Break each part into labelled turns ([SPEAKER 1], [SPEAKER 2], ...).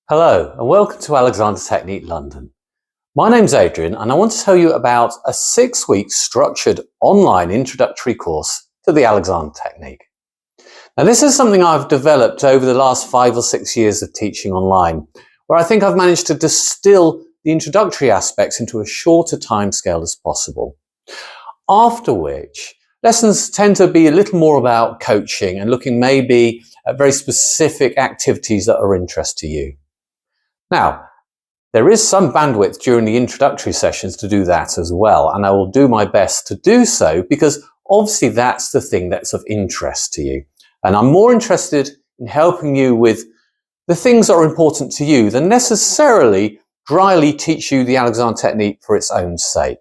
[SPEAKER 1] Hello and welcome to Alexander Technique London. My name's Adrian and I want to tell you about a 6-week structured online introductory course to the Alexander Technique. Now this is something I've developed over the last 5 or 6 years of teaching online, where I think I've managed to distill the introductory aspects into a shorter timescale as possible. After which, lessons tend to be a little more about coaching and looking maybe at very specific activities that are of interest to you. Now, there is some bandwidth during the introductory sessions to do that as well, and I will do my best to do so because obviously that's the thing that's of interest to you. And I'm more interested in helping you with the things that are important to you than necessarily dryly teach you the Alexander Technique for its own sake.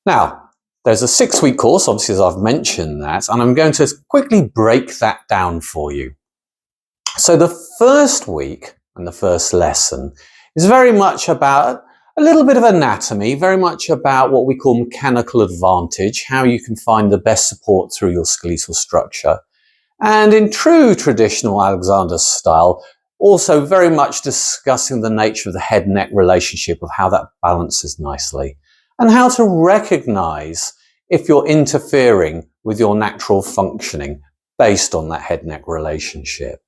[SPEAKER 1] Now, there's a 6-week course, obviously, as I've mentioned that, and I'm going to quickly break that down for you. So the first week and the first lesson is very much about a little bit of anatomy, very much about what we call mechanical advantage, how you can find the best support through your skeletal structure. And in true traditional Alexander style, also very much discussing the nature of the head-neck relationship, of how that balances nicely, and how to recognize if you're interfering with your natural functioning based on that head-neck relationship.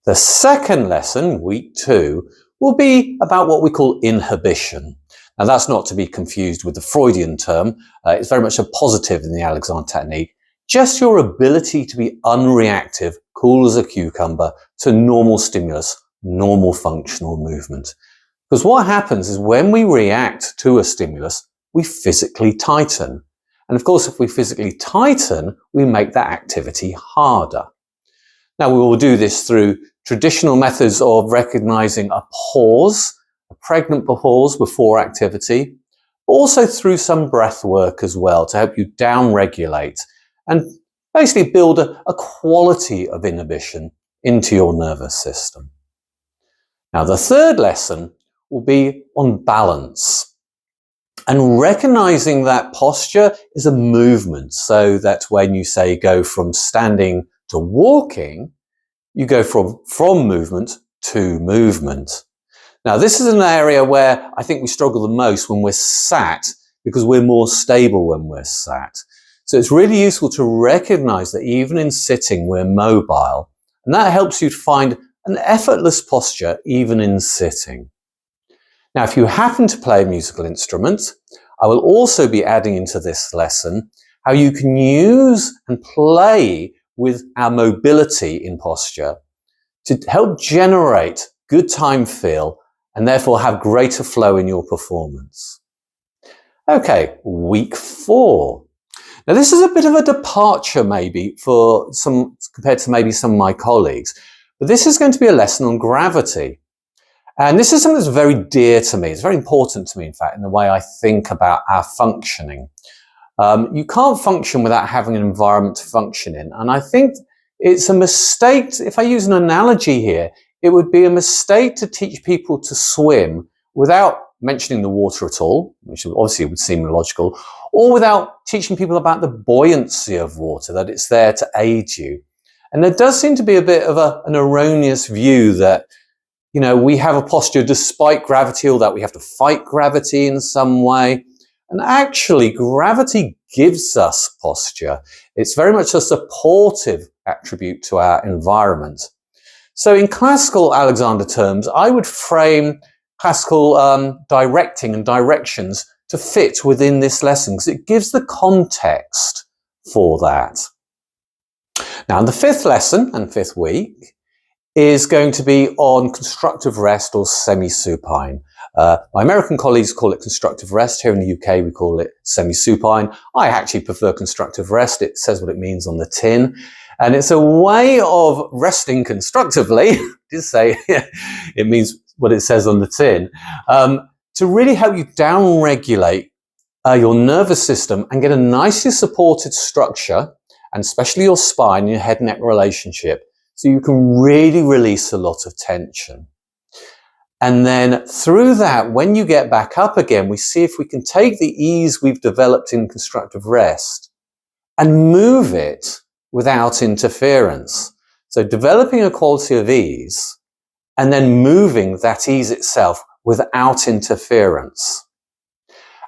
[SPEAKER 1] The second lesson, week 2, will be about what we call inhibition. Now that's not to be confused with the Freudian term. It's very much a positive in the Alexander Technique. Just your ability to be unreactive, cool as a cucumber, to normal stimulus, normal functional movement. Because what happens is when we react to a stimulus, we physically tighten. And of course, if we physically tighten, we make that activity harder. Now we will do this through traditional methods of recognizing a pause, a pregnant pause before activity, also through some breath work as well to help you down-regulate and basically build a quality of inhibition into your nervous system. Now the third lesson will be on balance and recognizing that posture is a movement, so that when you say go from standing to walking, you go from movement to movement. Now, this is an area where I think we struggle the most when we're sat, because we're more stable when we're sat. So it's really useful to recognize that even in sitting, we're mobile, and that helps you to find an effortless posture even in sitting. Now, if you happen to play a musical instrument, I will also be adding into this lesson how you can use and play with our mobility in posture to help generate good time feel and therefore have greater flow in your performance. Okay, week 4. Now this is a bit of a departure maybe for some, compared to maybe some of my colleagues, but this is going to be a lesson on gravity. And this is something that's very dear to me. It's very important to me, in fact, in the way I think about our functioning. You can't function without having an environment to function in. And I think it's a mistake, if I use an analogy here, it would be a mistake to teach people to swim without mentioning the water at all, which obviously would seem illogical, or without teaching people about the buoyancy of water, that it's there to aid you. And there does seem to be a bit of an erroneous view that, you know, we have a posture despite gravity, or that we have to fight gravity in some way. And actually, gravity gives us posture. It's very much a supportive attribute to our environment. So in classical Alexander terms, I would frame classical directing and directions to fit within this lesson, because it gives the context for that. Now, the 5th lesson and 5th week is going to be on constructive rest or semi-supine. My American colleagues call it constructive rest. Here in the UK, we call it semi-supine. I actually prefer constructive rest. It says what it means on the tin. And it's a way of resting constructively, to say it means what it says on the tin, to really help you down-regulate your nervous system and get a nicely supported structure, and especially your spine, your head-neck relationship, so you can really release a lot of tension. And then through that, when you get back up again, we see if we can take the ease we've developed in constructive rest and move it without interference. So developing a quality of ease and then moving that ease itself without interference.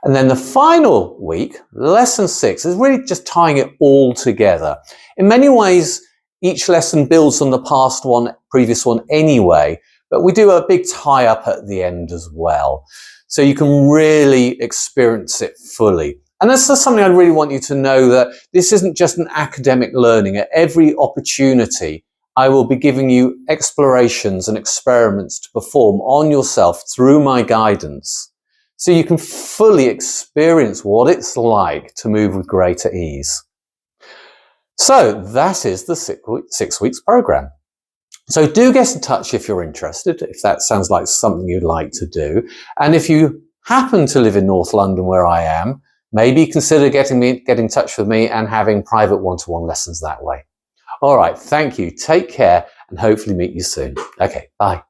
[SPEAKER 1] And then the final week, lesson 6, is really just tying it all together. In many ways, each lesson builds on the previous one anyway, but we do a big tie-up at the end as well. So you can really experience it fully. And that's just something I really want you to know, that this isn't just an academic learning. At every opportunity, I will be giving you explorations and experiments to perform on yourself through my guidance, so you can fully experience what it's like to move with greater ease. So that is the 6 weeks program. So do get in touch if you're interested, if that sounds like something you'd like to do. And if you happen to live in North London where I am, maybe consider getting in touch with me and having private one-to-one lessons that way. All right, thank you. Take care and hopefully meet you soon. Okay, bye.